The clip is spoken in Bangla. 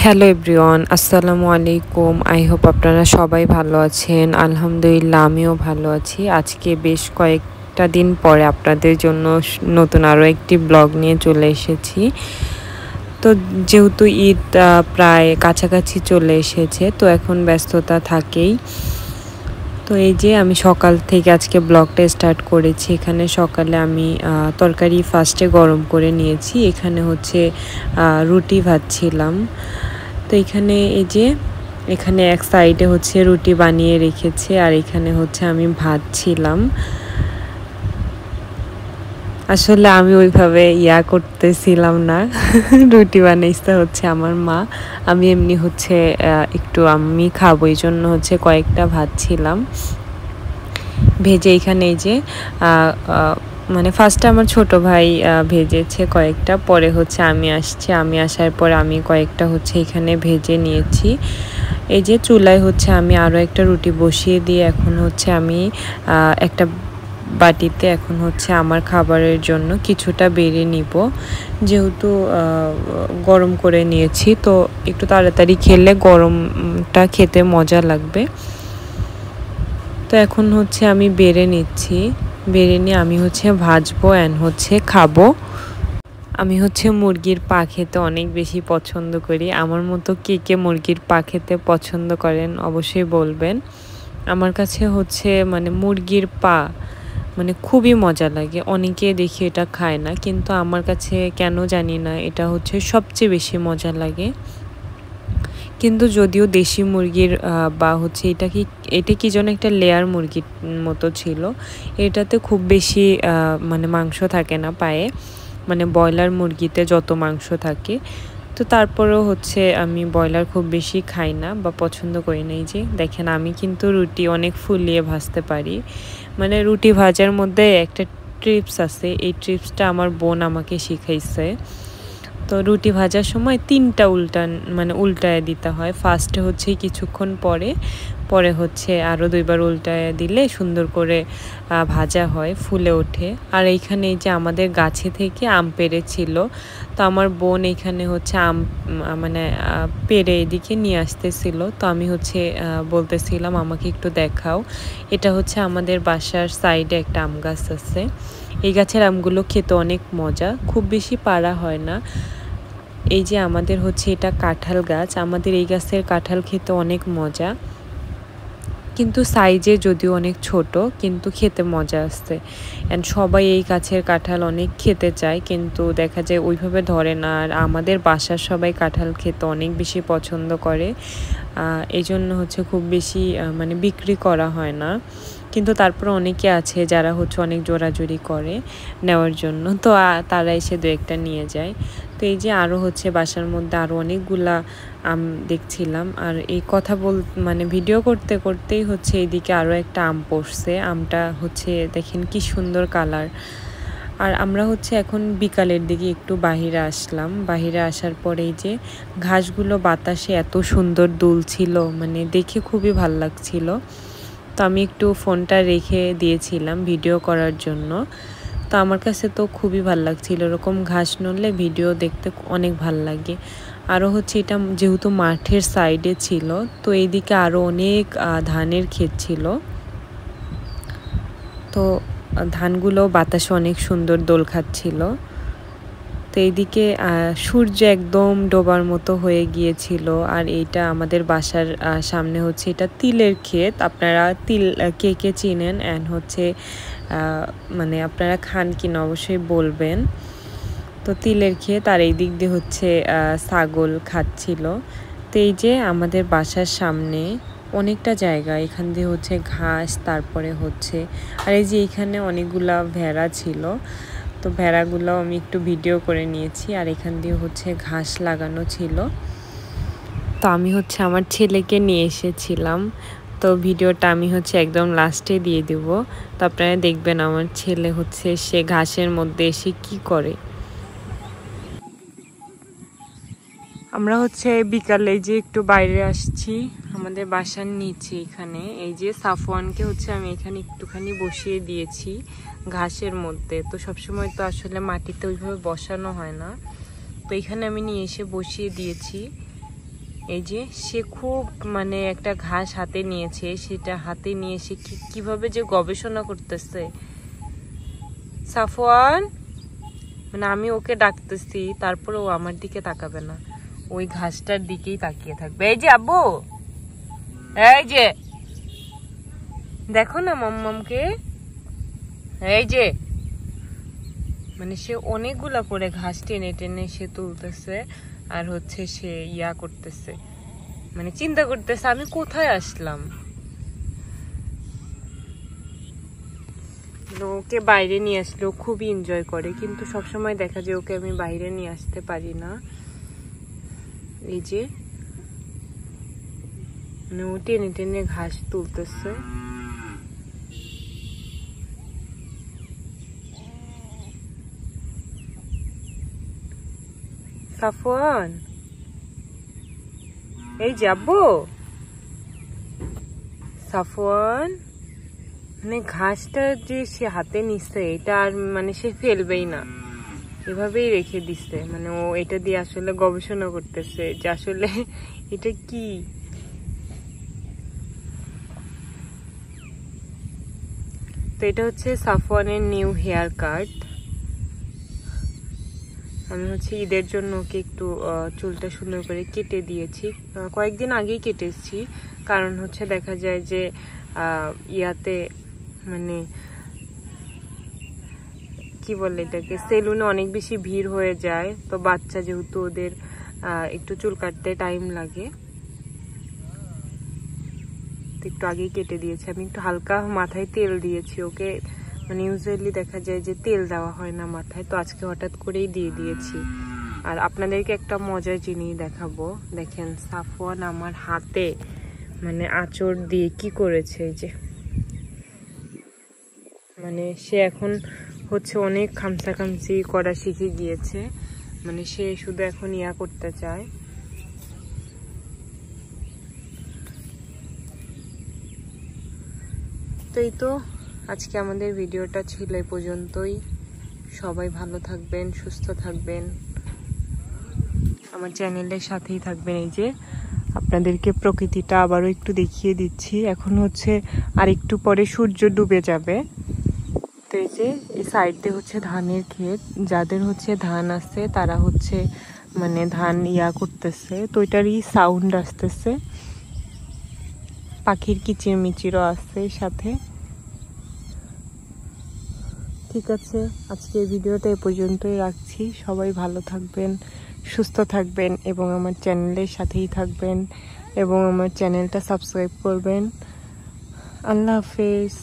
হ্যালো এভরিওয়ান, আসসালামু আলাইকুম। আই হোপ আপনারা সবাই ভালো আছেন। আলহামদুলিল্লাহ আমিও ভালো আছি। আজকে বেশ কয়েকটা দিন পরে আপনাদের জন্য নতুন আরও একটি ব্লগ নিয়ে চলে এসেছি। তো যেহেতু ঈদ প্রায় কাছাকাছি চলে এসেছে, তো এখন ব্যস্ততা থাকেই। তো এই যে আমি সকাল থেকে আজকে ব্লগটা স্টার্ট করেছি। এখানে সকালে আমি তরকারি ফার্স্টে গরম করে নিয়েছি। এখানে হচ্ছে রুটি ভাজছিলাম। তো এখানে এই যে এখানে এক সাইডে হচ্ছে রুটি বানিয়ে রেখেছে, আর এখানে হচ্ছে আমি ভাজছিলাম। আসলে আমি ওইভাবে করতেছিলাম না রুটি বানাইতে হচ্ছে আমার মা। আমি এমনি হচ্ছে একটু আমি খাবো এই জন্য হচ্ছে কয়েকটা ভাজছিলাম। ভেজে এখানে এই যে মানে ফার্স্টে আমার ছোট ভাই ভেজেছে কয়েকটা, পরে হচ্ছে আমি আসছি। আমি আসার পর আমি কয়েকটা হচ্ছে এখানে ভেজে নিয়েছি। এই যে চুলায় হচ্ছে আমি আরও একটা রুটি বসিয়ে দিয়ে এখন হচ্ছে আমি একটা বাটিতে এখন হচ্ছে আমার খাবারের জন্য কিছুটা বেড়ে নিব। যেহেতু গরম করে নিয়েছি, তো একটু তাড়াতাড়ি খেলে গরমটা খেতে মজা লাগবে। তো এখন হচ্ছে আমি বেড়ে নিচ্ছি। বেড়ে নিয়ে আমি হচ্ছে ভাজবো অ্যান্ড হচ্ছে খাবো। আমি হচ্ছে মুরগির পা খেতে অনেক বেশি পছন্দ করি। আমার মতো কে কে মুরগির পা খেতে পছন্দ করেন অবশ্যই বলবেন। আমার কাছে হচ্ছে মানে মুরগির পা মানে খুবই মজা লাগে। অনেকে দেখি এটা খায় না, কিন্তু আমার কাছে কেন জানি না এটা হচ্ছে সবচেয়ে বেশি মজা লাগে। কিন্তু যদিও দেশি মুরগির বা হচ্ছে এটা কি যেন একটা লেয়ার মুরগির মতো ছিল। এটাতে খুব বেশি মানে মাংস থাকে না পায়ে, মানে ব্রয়লার মুরগিতে যত মাংস থাকে। তো তারপরেও হচ্ছে আমি ব্রয়লার খুব বেশি খাই না বা পছন্দ করি না। এই যে দেখেন আমি কিন্তু রুটি অনেক ফুলিয়ে ভাজতে পারি। মানে রুটি ভাজার মধ্যে একটা ট্রিপস আছে, এই ট্রিপসটা আমার বোন আমাকে শিখাইছে। তো রুটি ভাজার সময় 3টা উল্টায় দিতে হয়। ফার্স্টে হচ্ছে কিছুক্ষণ পরে হচ্ছে আরও 2বার উল্টায় দিলে সুন্দর করে ভাজা হয়, ফুলে ওঠে। আর এইখানে এই যে আমাদের গাছে থেকে আম পেড়েছিল, তো আমার বোন এখানে হচ্ছে আম মানে পেড়ে এদিকে নিয়ে আসতেছিল। তো আমি হচ্ছে বলতেছিলাম আমাকে একটু দেখাও। এটা হচ্ছে আমাদের বাসার সাইডে একটা আম গাছ আছে। এই গাছের আমগুলো খেতে অনেক মজা, খুব বেশি পাড়া হয় না। এই যে আমাদের হচ্ছে এটা কাঁঠাল গাছ, আমাদের এই গাছের কাঁঠাল খেতে অনেক মজা, কিন্তু সাইজে যদিও অনেক ছোট, কিন্তু খেতে মজা আসছে। অ্যান্ড সবাই এই গাছের কাঁঠাল অনেক খেতে চায়, কিন্তু দেখা যায় ওইভাবে ধরে না। আর আমাদের বাসার সবাই কাঁঠাল খেতে অনেক বেশি পছন্দ করে, এই জন্য হচ্ছে খুব বেশি মানে বিক্রি করা হয় না। কিন্তু তারপর অনেকে আছে যারা হচ্ছে অনেক জোরাজুরি করে নেওয়ার জন্য, তো তারা এসে 2-1টা নিয়ে যায়। তো এই যে আরও হচ্ছে বাসার মধ্যে আরও অনেকগুলা আম দেখছিলাম। আর এই কথা মানে ভিডিও করতে করতেই হচ্ছে এইদিকে আরও একটা আম পড়ছে। আমটা হচ্ছে দেখেন কি সুন্দর কালার। আর আমরা হচ্ছে এখন বিকালের দিকে একটু বাহিরে আসলাম। বাহিরে আসার পরে এই যে ঘাসগুলো বাতাসে এত সুন্দর দুলছিল, মানে দেখে খুবই ভাল লাগছিল। তো আমি একটু ফোনটা রেখে দিয়েছিলাম ভিডিও করার জন্য। তো আমার কাছে তো খুবই ভাল লাগছিল, এরকম ঘাস নড়লে ভিডিও দেখতে অনেক ভাল লাগে। আরও হচ্ছে এটা যেহেতু মাঠের সাইডে ছিল, তো এইদিকে আরও অনেক ধানের ক্ষেত ছিল। তো ধানগুলো বাতাসে অনেক সুন্দর দোল খাচ্ছিল। তো এইদিকে সূর্য একদম ডোবার মতো হয়ে গিয়েছিল। আর এইটা আমাদের বাসার সামনে হচ্ছে এটা তিলের ক্ষেত। আপনারা তিল কে কে চিনেন অ্যান্ড হচ্ছে মানে আপনারা খান কিনা অবশ্যই বলবেন। তো তিলের ক্ষেত, আর এই দিক দিয়ে হচ্ছে ছাগল খাচ্ছিল। তো এই যে আমাদের বাসার সামনে অনেকটা জায়গা, এখান দিয়ে হচ্ছে ঘাস, তারপরে হচ্ছে আর এই যে এখানে অনেকগুলা ভেড়া ছিল। তো ভেড়াগুলো আমি একটু ভিডিও করে নিয়েছি। আর এখান দিয়ে হচ্ছে ঘাস লাগানো ছিল। তো আমি হচ্ছে আমার ছেলেকে নিয়ে এসেছিলাম। তো ভিডিওটা আমি হচ্ছে একদম লাস্টে দিয়ে দেব। তো আপনারা দেখবেন আমার ছেলে হচ্ছে সে ঘাসের মধ্যে এসে কি করে। আমরা হচ্ছে বিকালে যে একটু বাইরে আসছি আমাদের বাসার নিচে। এখানে এই যে সাফওয়ানকে হচ্ছে আমি এখানে একটুখানি বসিয়ে দিয়েছি ঘাসের মধ্যে। তো সবসময় তো আসলে মাটিতে ওইভাবে বসানো হয় না, তো এখানে আমি নিয়ে এসে বসিয়ে দিয়েছি। এই যে সে খুব মানে একটা ঘাস হাতে নিয়েছে, সেটা হাতে নিয়ে সে কিভাবে যে গবেষণা করতেছে। সাফওয়ান, মানে আমি ওকে ডাকতেছি, তারপরে ও আমার দিকে তাকাবে না, ওই ঘাসটার দিকেই তাকিয়ে থাকবে। এই যে আব্বু, এই যে দেখো না মাম্মামকে, এই যে মানে সে অনেকগুলা করে ঘাস টেনে টেনে সে তুলতেছে, আর হচ্ছে সে ইয়া করতেছে, মানে চিন্তা করতেছে আমি কোথায় আসলাম। ওকে বাইরে নিয়ে আসলে ও খুবই এনজয় করে, কিন্তু সবসময় দেখা যায় ওকে আমি বাইরে নিয়ে আসতে পারি না। এই যে মানে ও টেনে টেনে ঘাস তুলতেছে। সাফওয়ান, এই যাবো সাফওয়ান, মানে ঘাসটা যে সে হাতে নিচ্ছে এটা আর মানে সে ফেলবেই না, এভাবেই রেখে দিচ্ছে। মানে ও এটা দিয়ে আসলে গবেষণা করতেছে যে আসলে এটা কি। তো এটা হচ্ছে সাফওয়ানের নিউ হেয়ার কাট। আমি হচ্ছে ঈদের জন্য ওকে একটু চুলটা সুন্দর করে কেটে দিয়েছি, কয়েকদিন আগেই কেটেছি, কারণ হচ্ছে দেখা যায় যে ইয়াতে মানে কি বলে এটাকে, সেলুনে অনেক বেশি ভিড় হয়ে যায়, তো বাচ্চা যেহেতু ওদের একটু চুল কাটতে টাইম লাগে, তো একটু আগেই কেটে দিয়েছি। আমি একটু হালকা মাথায় তেল দিয়েছি ওকে, মানে ইউজুয়ালি দেখা যায় যে তেল দেওয়া হয় না মাথায়, তো আজকে হঠাৎ করেই দিয়ে দিয়েছি। আর আপনাদেরকে একটা মজার জিনিস দেখাবো, দেখেন সাফওয়ান আমার হাতে মানে আঁচড় দিয়ে কি করেছে। এই যে মানে সে এখন হচ্ছে অনেক খামসাখামসি করা শিখে গিয়েছে, মানে সে শুধু এখন ইয়া করতে চায়। তো এই তো আজকে আমাদের ভিডিওটা ছিল এই পর্যন্তই। সবাই ভালো থাকবেন, সুস্থ থাকবেন, আমার চ্যানেলের সাথেই থাকবেন। এই যে আপনাদেরকে প্রকৃতিটা আবারও একটু দেখিয়ে দিচ্ছি, এখন হচ্ছে আর একটু পরে সূর্য ডুবে যাবে। তো এই যে এই সাইডে হচ্ছে ধানের ক্ষেত, যাদের হচ্ছে ধান আছে তারা হচ্ছে মানে ধান ইয়া করতেছে, তো এটারই সাউন্ড আসতেছে, পাখির কিচিরমিচিরও আছে সাথে। ঠিক আছে, আজকে এই ভিডিওটা এ পর্যন্তই রাখছি। সবাই ভালো থাকবেন, সুস্থ থাকবেন এবং আমার চ্যানেলের সাথেই থাকবেন এবং আমার চ্যানেলটা সাবস্ক্রাইব করবেন। আল্লাহ হাফেজ।